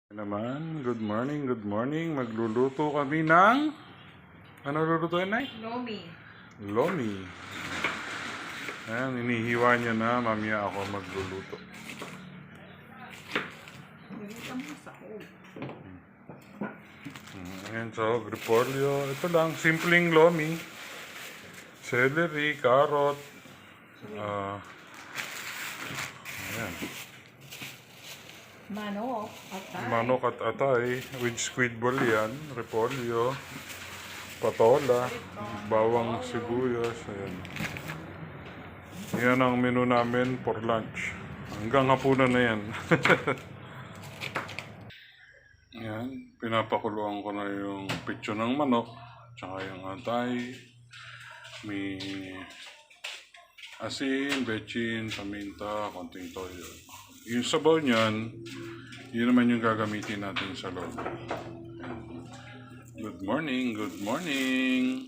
Naman, good morning, good morning. Magluluto kami ng... Ano lulutuin, Nay? Lomi. Lomi. Ayan, inihiwa niya na. Mamaya ako magluluto. Ayan, so, repolyo. Ito lang, simpleng lomi. Celery, carrot. Ayan. Manok. Atay. Manok at atay. With squid ball yan. Repolyo. Patola. Bawang sibuyas. Ayan. Yan ang menu namin for lunch. Hanggang hapunan na yan. Yan. Pinapakuluan ko na yung pitso ng manok. Tsaka yung atay. May asin, bechin, paminta, konting toyo. Yung sabaw niyan, yun naman yung gagamitin natin sa loob. Good morning, good morning.